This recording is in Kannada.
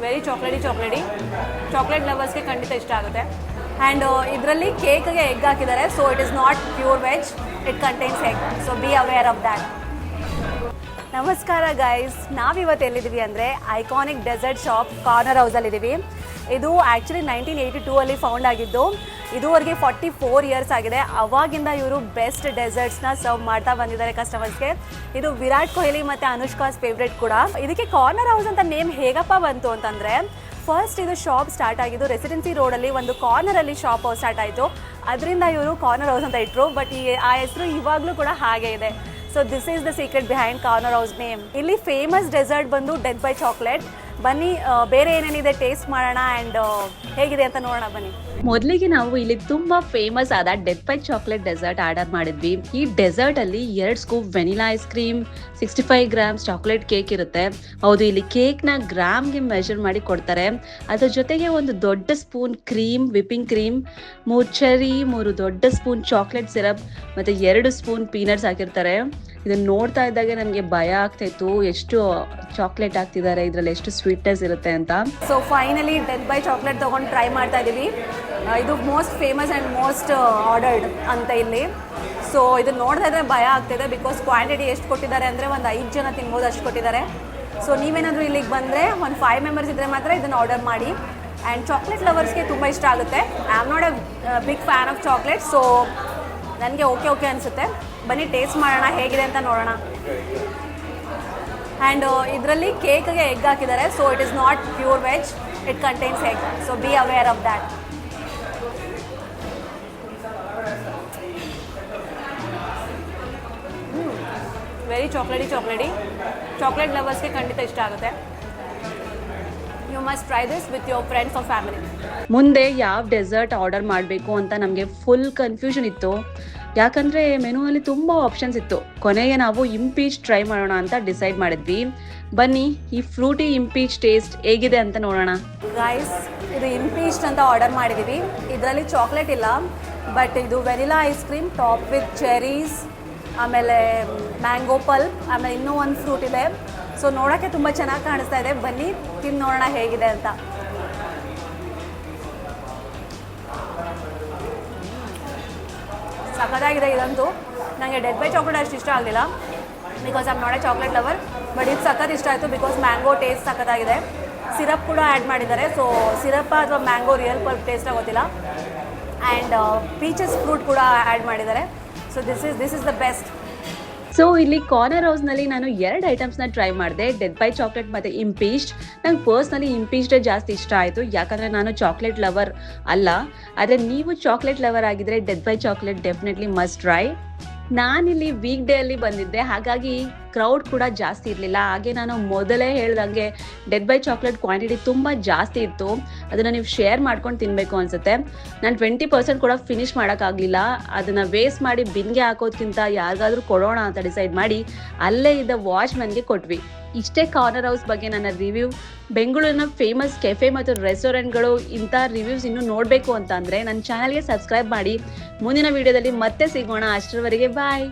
ವೆರಿ ಚಾಕ್ಲೇಟ್ ಲವರ್ಸ್ಗೆ ಖಂಡಿತ ಇಷ್ಟ ಆಗುತ್ತೆ. ಆ್ಯಂಡ್ ಇದರಲ್ಲಿ ಕೇಕ್ಗೆ ಎಗ್ ಹಾಕಿದ್ದಾರೆ, so it is not pure veg, it contains egg, so be aware of that. ನಮಸ್ಕಾರ ಗೈಸ್, ನಾವಿವತ್ತು ಎಲ್ಲಿದ್ದೀವಿ ಅಂದರೆ ಐಕಾನಿಕ್ ಡೆಸರ್ಟ್ ಶಾಪ್ ಕಾರ್ನರ್ ಹೌಸಲ್ಲಿದ್ದೀವಿ. ಇದು ಆ್ಯಕ್ಚುಲಿ 1982 ಫೌಂಡ್ ಆಗಿದ್ದು, ಇದುವರೆಗೆ 44 ಇಯರ್ಸ್ ಆಗಿದೆ. ಅವಾಗಿಂದ ಇವರು ಬೆಸ್ಟ್ ಡೆಸರ್ಟ್ಸ್ನ ಸರ್ವ್ ಮಾಡ್ತಾ ಬಂದಿದ್ದಾರೆ ಕಸ್ಟಮರ್ಸ್ಗೆ. ಇದು ವಿರಾಟ್ ಕೊಹ್ಲಿ ಮತ್ತು ಅನುಷ್ಕಾಸ್ ಫೇವ್ರೇಟ್ ಕೂಡ. ಇದಕ್ಕೆ ಕಾರ್ನರ್ ಹೌಸ್ ಅಂತ ನೇಮ್ ಹೇಗಪ್ಪ ಬಂತು ಅಂತಂದರೆ, ಫಸ್ಟ್ ಇದು ಶಾಪ್ ಸ್ಟಾರ್ಟ್ ಆಗಿದ್ದು ರೆಸಿಡೆನ್ಸಿ ರೋಡಲ್ಲಿ ಒಂದು ಕಾರ್ನರಲ್ಲಿ ಶಾಪ್ ಸ್ಟಾರ್ಟ್ ಆಯಿತು. ಅದರಿಂದ ಇವರು ಕಾರ್ನರ್ ಹೌಸ್ ಅಂತ ಇಟ್ಟರು. ಬಟ್ ಆ ಹೆಸರು ಇವಾಗಲೂ ಕೂಡ ಹಾಗೆ ಇದೆ. So this is the secret behind corner house name. ಇಲ್ಲಿ ಫೇಮಸ್ ಡೆಸರ್ಟ್ ಬಂದು ಡೆತ್ ಬೈ ಚಾಕ್ಲೇಟ್. ಬನ್ನಿ ಬೇರೆ ಏನೇನಿದೆ ಟೇಸ್ಟ್ ಮಾಡೋಣ ಆ್ಯಂಡ್ ಹೇಗಿದೆ ಅಂತ ನೋಡೋಣ ಬನ್ನಿ. ಮೊದಲಿಗೆ ನಾವು ಇಲ್ಲಿ ತುಂಬಾ ಫೇಮಸ್ ಆದ death by chocolate dessert order ಮಾಡಿದ್ವಿ. ಈ ಡೆಸರ್ಟ್ ಅಲ್ಲಿ 2 scoop vanilla ice cream, 65 grams chocolate cake ಇರುತ್ತೆ. ಹೌದು, ಇಲ್ಲಿ ಕೇಕ್ ನ ಗ್ರಾಮ್ಗೆ ಮೆಜರ್ ಮಾಡಿ ಕೊಡ್ತಾರೆ. ಅದ್ರ ಜೊತೆಗೆ ಒಂದು ದೊಡ್ಡ spoon cream, whipping cream, 3 cherry, 3 ದೊಡ್ಡ ಸ್ಪೂನ್ ಚಾಕ್ಲೇಟ್ ಸಿರಪ್ ಮತ್ತೆ 2 ಸ್ಪೂನ್ ಪೀನಟ್ಸ್ ಹಾಕಿರ್ತಾರೆ. ಇದನ್ನ ನೋಡ್ತಾ ಇದ್ದಾಗ ನಮಗೆ ಭಯ ಆಗ್ತಾ ಇತ್ತು, ಎಷ್ಟು ಚಾಕ್ಲೇಟ್ ಹಾಕ್ತಿದ್ದಾರೆ, ಇದ್ರಲ್ಲಿ ಎಷ್ಟು ಸ್ವೀಟ್ನೆಸ್ ಇರುತ್ತೆ ಅಂತ. So finally death by chocolate ತೊಗೊಂಡು ಟ್ರೈ ಮಾಡ್ತಾ ಇದ್ದೀವಿ. ಇದು most famous and most ordered ಅಂತ ಇಲ್ಲಿ. ಸೊ ಇದನ್ನ ನೋಡ್ತಾ ಇದ್ರೆ ಭಯ ಆಗ್ತಿದೆ, ಬಿಕಾಸ್ ಕ್ವಾಂಟಿಟಿ ಎಷ್ಟು ಕೊಟ್ಟಿದ್ದಾರೆ ಅಂದರೆ ಒಂದು 5 ಜನ ತಿನ್ಬೋದು ಅಷ್ಟು ಕೊಟ್ಟಿದ್ದಾರೆ. ಸೊ ನೀವೇನಾದರೂ ಇಲ್ಲಿಗೆ ಬಂದರೆ ಒಂದು 5 ಮೆಂಬರ್ಸ್ ಇದ್ದರೆ ಮಾತ್ರ ಇದನ್ನು ಆರ್ಡರ್ ಮಾಡಿ. ಆ್ಯಂಡ್ ಚಾಕ್ಲೇಟ್ ಲವರ್ಸ್ಗೆ ತುಂಬ ಇಷ್ಟ ಆಗುತ್ತೆ. I am not a big fan of chocolate, so ನನಗೆ ಓಕೆ ಅನಿಸುತ್ತೆ. ಬನ್ನಿ ಟೇಸ್ಟ್ ಮಾಡೋಣ ಹೇಗಿದೆ ಅಂತ ನೋಡೋಣ. ಆ್ಯಂಡ್ ಇದರಲ್ಲಿ ಕೇಕ್ಗೆ ಎಗ್ ಹಾಕಿದ್ದಾರೆ, so it is not pure veg, it contains egg, so be aware of that. Very chocolate ಲವರ್ಸ್ಗೆ ಖಂಡಿತ ಇಷ್ಟ ಆಗುತ್ತೆ. You must try this with your friends or family. ಮುಂದೆ ಯಾವ ಡೆಸರ್ಟ್ ಆರ್ಡರ್ ಮಾಡಬೇಕು ಅಂತ ನಮಗೆ ಫುಲ್ ಕನ್ಫ್ಯೂಷನ್ ಇತ್ತು. ಯಾಕಂದರೆ ಮೆನುವಲ್ಲಿ ತುಂಬ ಆಪ್ಷನ್ಸ್ ಇತ್ತು. ಕೊನೆಗೆ ನಾವು ಇಂಪೀಚ್ ಟ್ರೈ ಮಾಡೋಣ ಅಂತ ಡಿಸೈಡ್ ಮಾಡಿದ್ವಿ. ಬನ್ನಿ ಈ ಫ್ರೂಟಿ ಇಂಪೀಚ್ ಟೇಸ್ಟ್ ಹೇಗಿದೆ ಅಂತ ನೋಡೋಣ. ಗೈಸ್, ಇದು ಇಂಪೀಚ್ ಅಂತ ಆರ್ಡರ್ ಮಾಡಿದ್ದೀವಿ. ಇದರಲ್ಲಿ ಚಾಕ್ಲೇಟ್ ಇಲ್ಲ, ಬಟ್ ಇದು vanilla ice cream top with Cherries, ಆಮೇಲೆ ಮ್ಯಾಂಗೋ ಪಲ್ಪ್, ಆಮೇಲೆ ಇನ್ನೂ ಒಂದು ಫ್ರೂಟ್ ಇದೆ. ಸೊ ನೋಡೋಕ್ಕೆ ತುಂಬ ಚೆನ್ನಾಗಿ ಕಾಣಿಸ್ತಾ ಇದೆ. ಬನ್ನಿ ತಿಂದು ನೋಡೋಣ ಹೇಗಿದೆ ಅಂತ. ಸಖತ್ತಾಗಿದೆ ಇದಂತೂ. ನನಗೆ ಡೆತ್ ಬೈ ಚಾಕ್ಲೇಟ್ ಅಷ್ಟು ಇಷ್ಟ ಆಗಲಿಲ್ಲ, because I am not A chocolate lover. But ಇದು ಸಖತ್ ಇಷ್ಟ ಆಯಿತು, ಬಿಕಾಸ್ ಮ್ಯಾಂಗೋ ಟೇಸ್ಟ್ ಸಖತ್ತಾಗಿದೆ. ಸಿರಪ್ ಕೂಡ ಆ್ಯಡ್ ಮಾಡಿದ್ದಾರೆ. ಸೊ ಸಿರಪ್ ಅಥವಾ ಮ್ಯಾಂಗೋ ರಿಯಲ್ ಪಲ್ಪ್ ಟೇಸ್ಟ್ ಆಗೋದಿಲ್ಲ. ಆ್ಯಂಡ್ ಪೀಚಸ್ ಫ್ರೂಟ್ ಕೂಡ ಆ್ಯಡ್ ಮಾಡಿದ್ದಾರೆ. So this is the best. So ಇಲ್ಲಿ ಕಾರ್ನರ್ ಹೌಸ್ನಲ್ಲಿ ನಾನು 2 ಐಟಮ್ಸ್ನ ಟ್ರೈ ಮಾಡಿದೆ, ಡೆತ್ ಬೈ ಚಾಕ್ಲೇಟ್ ಮತ್ತು ಇಂಪೀಚ್ಡ್. ನಂಗೆ ಪರ್ಸ್ನಲಿ ಇಂಪೀಚ್ಡೇ ಜಾಸ್ತಿ ಇಷ್ಟ ಆಯಿತು, ಯಾಕಂದರೆ ನಾನು ಚಾಕ್ಲೇಟ್ ಲವರ್ ಅಲ್ಲ. ಆದರೆ ನೀವು ಚಾಕ್ಲೇಟ್ ಲವರ್ ಆಗಿದ್ದರೆ death by chocolate definitely must try. ನಾನಿಲ್ಲಿ ವೀಕ್ ಡೇ ಅಲ್ಲಿ ಬಂದಿದ್ದೆ, ಹಾಗಾಗಿ ಕ್ರೌಡ್ ಕೂಡ ಜಾಸ್ತಿ ಇರಲಿಲ್ಲ. ಹಾಗೆ ನಾನು ಮೊದಲೇ ಹೇಳ್ದಂಗೆ ಡೆತ್ ಬೈ ಚಾಕ್ಲೇಟ್ ಕ್ವಾಂಟಿಟಿ ತುಂಬ ಜಾಸ್ತಿ ಇತ್ತು. ಅದನ್ನು ನೀವು ಶೇರ್ ಮಾಡ್ಕೊಂಡು ತಿನ್ನಬೇಕು ಅನಿಸುತ್ತೆ. ನಾನು 20% ಕೂಡ ಫಿನಿಷ್ ಮಾಡೋಕ್ಕಾಗಲಿಲ್ಲ. ಅದನ್ನು ವೇಸ್ಟ್ ಮಾಡಿ ಬಿನ್ಗೆ ಹಾಕೋದ್ಕಿಂತ ಯಾರಿಗಾದ್ರೂ ಕೊಡೋಣ ಅಂತ ಡಿಸೈಡ್ ಮಾಡಿ ಅಲ್ಲೇ ಇದ್ದ ವಾಚ್ಮನ್ಗೆ ಕೊಟ್ವಿ. ಇಷ್ಟೇ ಕಾರ್ನರ್ ಹೌಸ್ ಬಗ್ಗೆ ನನ್ನ ರಿವ್ಯೂ. ಬೆಂಗಳೂರಿನ ಫೇಮಸ್ ಕೆಫೆ ಮತ್ತು ರೆಸ್ಟೋರೆಂಟ್ಗಳು ಇಂಥ ರಿವ್ಯೂಸ್ ಇನ್ನೂ ನೋಡಬೇಕು ಅಂತ ಅಂದರೆ ನನ್ನ ಚಾನಲ್ಗೆ ಸಬ್ಸ್ಕ್ರೈಬ್ ಮಾಡಿ. ಮುಂದಿನ ವಿಡಿಯೋದಲ್ಲಿ ಮತ್ತೆ ಸಿಗೋಣ. ಅಷ್ಟರವರೆಗೆ ಬಾಯ್.